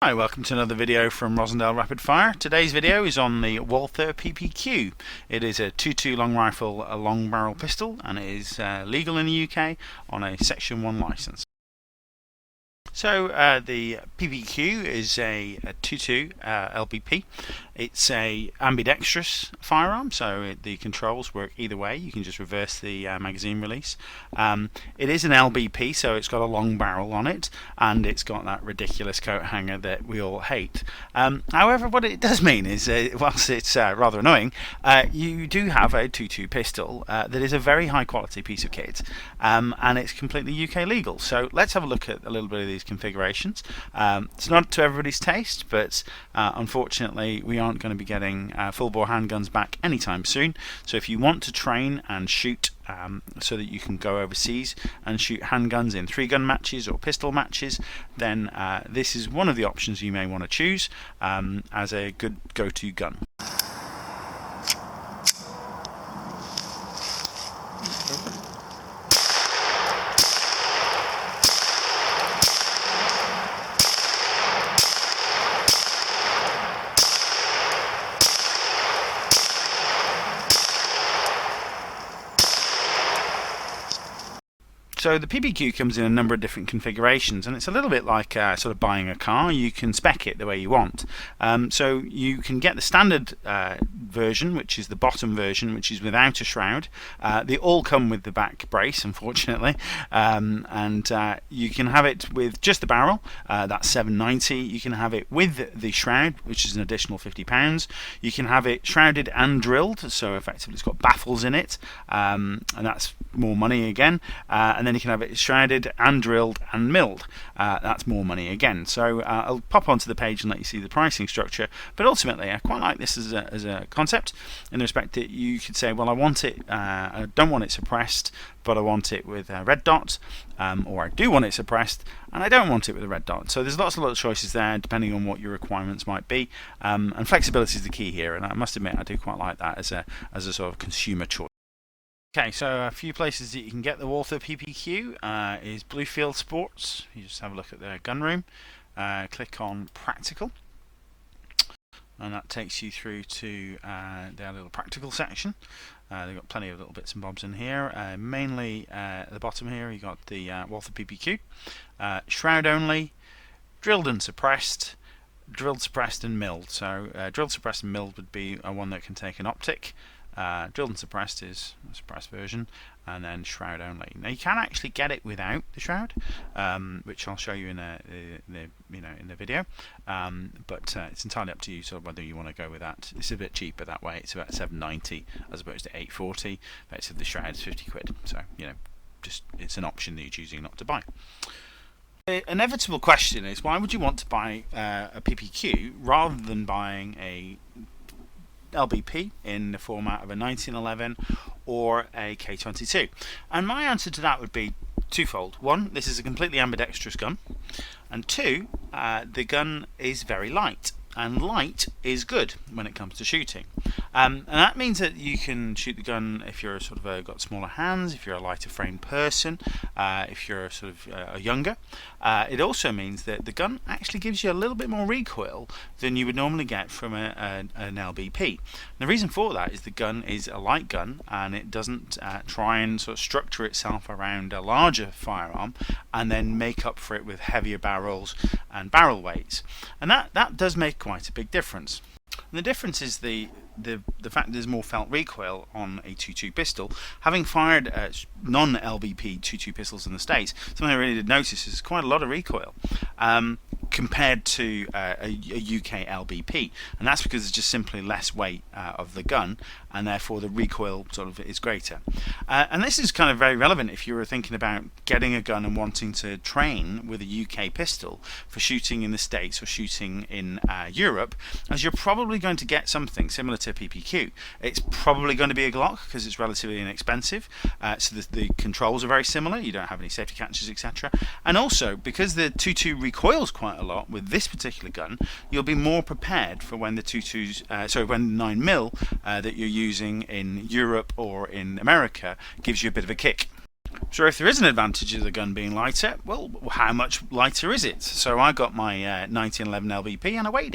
Hi, welcome to another video from Rosendale Rapid Fire. Today's video is on the Walther PPQ. It is a 2.2 long rifle, a long barrel pistol, and it is legal in the UK on a Section 1 licence. So the PPQ is a 2.2 LBP. It's a ambidextrous firearm, so the controls work either way. You can just reverse the magazine release. It is an LBP, so it's got a long barrel on it, and it's got that ridiculous coat hanger that we all hate. However, what it does mean is, whilst it's rather annoying, you do have a 2.2 pistol that is a very high quality piece of kit, and it's completely UK legal. So let's have a look at a little bit of these configurations. It's not to everybody's taste, but unfortunately we aren't going to be getting full bore handguns back anytime soon. So if you want to train and shoot so that you can go overseas and shoot handguns in 3-gun matches or pistol matches, then this is one of the options you may want to choose as a good go-to gun. So the PPQ comes in a number of different configurations, and it's a little bit like sort of buying a car. You can spec it the way you want. So you can get the standard version, which is the bottom version, which is without a shroud. They all come with the back brace, unfortunately, and you can have it with just the barrel. That's $7.90. You can have it with the shroud, which is an additional £50. You can have it shrouded and drilled, so effectively it's got baffles in it, and that's more money again. And then you can have it shrouded and drilled and milled. That's more money again. So I'll pop onto the page and let you see the pricing structure. But ultimately, I quite like this as a concept, in the respect that you could say, well, I want it, I don't want it suppressed, but I want it with a red dot, or I do want it suppressed and I don't want it with a red dot. So there's lots of little choices there depending on what your requirements might be, and flexibility is the key here, and I must admit I do quite like that as a sort of consumer choice. Okay, so a few places that you can get the Walther PPQ is Bluefield Sports. You just have a look at their gun room, click on Practical, and that takes you through to their little practical section. They've got plenty of little bits and bobs in here. Mainly at the bottom here you got the Walther PPQ, shroud only, drilled and suppressed, drilled, suppressed and milled. So drilled, suppressed and milled would be one that can take an optic. Drilled and suppressed is a suppressed version, and then shroud only. Now you can actually get it without the shroud, which I'll show you in the video. But it's entirely up to you, sort of whether you want to go with that. It's a bit cheaper that way. It's about $7.90 as opposed to $8.40. But the shroud is 50 quid. So just it's an option that you're choosing not to buy. The inevitable question is, why would you want to buy a PPQ rather than buying a LBP in the format of a 1911 or a K22? And my answer to that would be twofold. One, this is a completely ambidextrous gun, and two, the gun is very light, and light is good when it comes to shooting. And that means that you can shoot the gun if you're sort of got smaller hands, if you're a lighter framed person, if you're sort of younger. It also means that the gun actually gives you a little bit more recoil than you would normally get from an LBP. And the reason for that is the gun is a light gun, and it doesn't try and sort of structure itself around a larger firearm and then make up for it with heavier barrels and barrel weights. And that does make quite a big difference. And the difference is the fact that there's more felt recoil on a 2.2 pistol. Having fired non-LBP 2.2 pistols in the States, something I really did notice is quite a lot of recoil compared to a UK LBP, and that's because there's just simply less weight of the gun, and therefore the recoil sort of is greater. And this is kind of very relevant if you were thinking about getting a gun and wanting to train with a UK pistol for shooting in the States or shooting in Europe, as you're probably going to get something similar to a PPQ. It's probably going to be a Glock because it's relatively inexpensive, so the controls are very similar. You don't have any safety catches, etc. And also, because the 2.2 recoils quite a lot with this particular gun, you'll be more prepared for when the 9mm that you're using in Europe or in America gives you a bit of a kick. So if there is an advantage of the gun being lighter, well, how much lighter is it? So I got my 1911 LBP and I weighed it.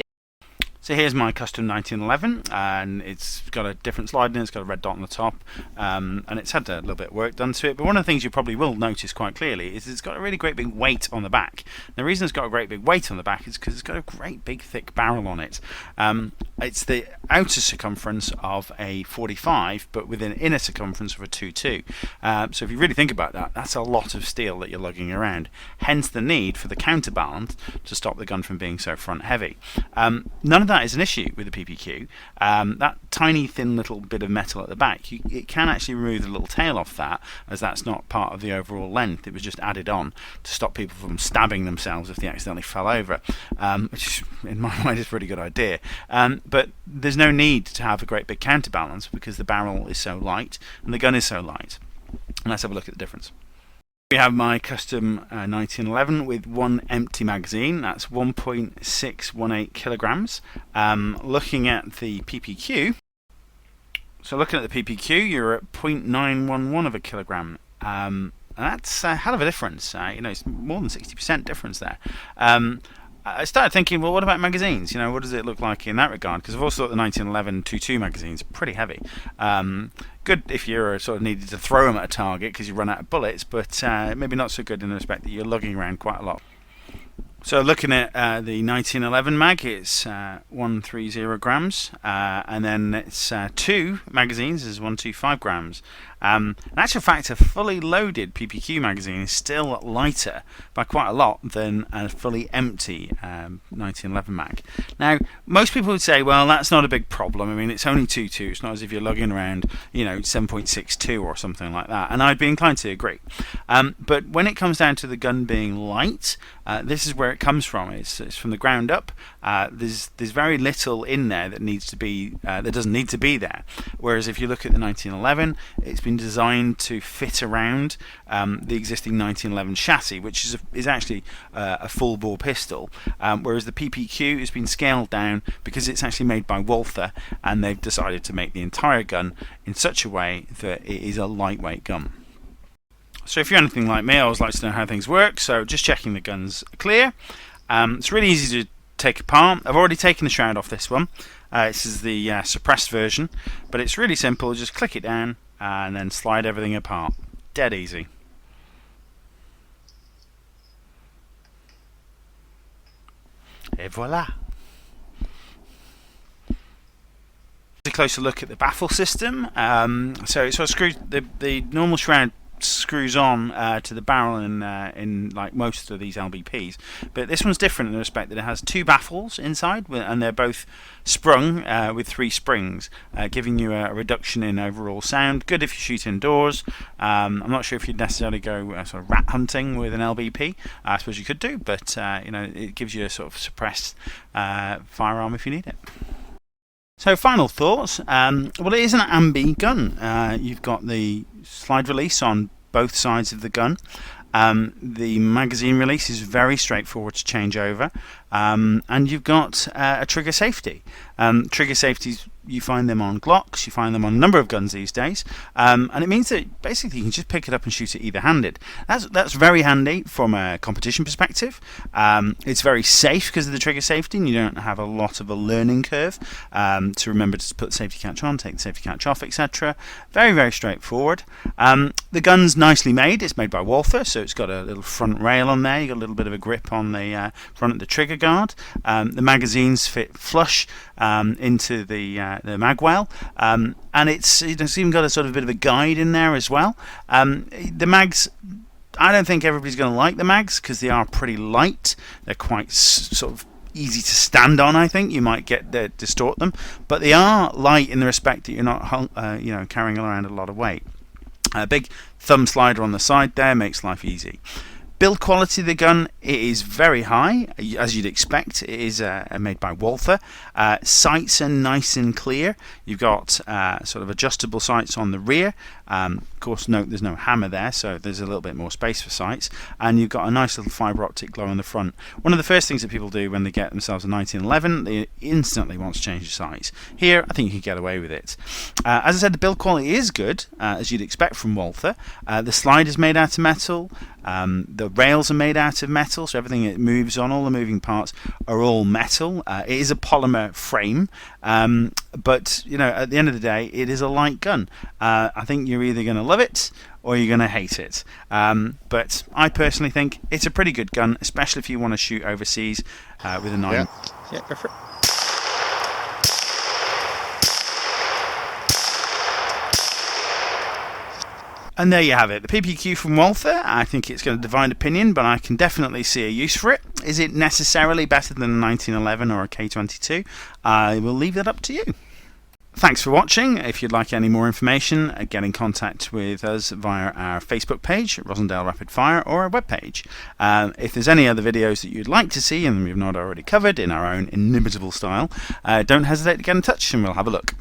So here's my custom 1911, and it's got a different slide in it, it's got a red dot on the top, and it's had a little bit of work done to it. But one of the things you probably will notice quite clearly is it's got a really great big weight on the back. The reason it's got a great big weight on the back is because it's got a great big thick barrel on it. It's the outer circumference of a 45, but with an inner circumference of a 22. So if you really think about that, that's a lot of steel that you're lugging around. Hence the need for the counterbalance to stop the gun from being so front heavy. None of that is an issue with the PPQ. That tiny thin little bit of metal at the back, it can actually remove the little tail off that, as that's not part of the overall length. It was just added on to stop people from stabbing themselves if they accidentally fell over, which in my mind is a pretty good idea. But there's no need to have a great big counterbalance because the barrel is so light and the gun is so light. And let's have a look at the difference. We have my custom 1911 with one empty magazine. That's 1.618 kilograms. Looking at the PPQ, you're at 0.911 of a kilogram. And that's a hell of a difference. It's more than 60% difference there. I started thinking, well, what about magazines? What does it look like in that regard? Because I've also thought the 1911 22 magazines are pretty heavy. Good if you're sort of needed to throw them at a target because you run out of bullets, but maybe not so good in the respect that you're lugging around quite a lot. So looking at the 1911 mag, it's 130 grams, and then it's 2 magazines is 125 grams. In actual fact, a fully loaded PPQ magazine is still lighter by quite a lot than a fully empty 1911 mag. Now, most people would say, well, that's not a big problem. I mean, it's only 2.2. It's not as if you're lugging around, 7.62 or something like that. And I'd be inclined to agree. But when it comes down to the gun being light, this is where it comes from. It's from the ground up. There's very little in there that needs to be that doesn't need to be there. Whereas if you look at the 1911, it's been designed to fit around the existing 1911 chassis, which is actually a full bore pistol, whereas the PPQ has been scaled down because it's actually made by Walther, and they've decided to make the entire gun in such a way that it is a lightweight gun. So if you're anything like me, I always like to know how things work, so just checking the gun's clear. It's really easy to take apart. I've already taken the shroud off this one. This is the suppressed version, but it's really simple. Just click it down and then slide everything apart. Dead easy. Et voila. A closer look at the baffle system. So it sort of screws the normal shroud screws on to the barrel in like most of these LBPs, but this one's different in the respect that it has 2 baffles inside, and they're both sprung with 3 springs, giving you a reduction in overall sound. Good if you shoot indoors. I'm not sure if you'd necessarily go sort of rat hunting with an LBP. I suppose you could do, but it gives you a sort of suppressed firearm if you need it. So final thoughts. Well, it is an ambi gun. You've got the slide release on both sides of the gun. The magazine release is very straightforward to change over, and you've got a trigger safety. Trigger safeties, you find them on Glocks, you find them on a number of guns these days, and it means that basically you can just pick it up and shoot it either-handed. That's very handy from a competition perspective. It's very safe because of the trigger safety, and you don't have a lot of a learning curve to remember to put the safety catch on, take the safety catch off, etc. Very, very straightforward. The gun's nicely made. It's made by Walther, so it's got a little front rail on there. You've got a little bit of a grip on the front of the trigger guard. The magazines fit flush into the magwell, and it's even got a sort of bit of a guide in there as well. The mags, I don't think everybody's going to like the mags because they are pretty light. They're quite sort of easy to stand on. I think you might distort them, but they are light in the respect that you're not carrying around a lot of weight. A big thumb slider on the side there makes life easy. Build quality of the gun, it is very high, as you'd expect. It is made by Walther. Sights are nice and clear. You've got sort of adjustable sights on the rear. Of course, note there's no hammer there, so there's a little bit more space for sights. And you've got a nice little fibre optic glow on the front. One of the first things that people do when they get themselves a 1911, they instantly want to change the sights. Here, I think you can get away with it. As I said, the build quality is good, as you'd expect from Walther. The slide is made out of metal. The rails are made out of metal, so everything it moves on, all the moving parts are all metal. It is a polymer frame, but you know, at the end of the day, it is a light gun. I think you're either going to love it or you're going to hate it. But I personally think it's a pretty good gun, especially if you want to shoot overseas with a 9. Yeah, go for it. And there you have it, the PPQ from Walther. I think it's got a divide opinion, but I can definitely see a use for it. Is it necessarily better than a 1911 or a K22? I will leave that up to you. Thanks for watching. If you'd like any more information, get in contact with us via our Facebook page, Rossendale Rapid Fire, or our webpage. If there's any other videos that you'd like to see and we've not already covered in our own inimitable style, don't hesitate to get in touch and we'll have a look.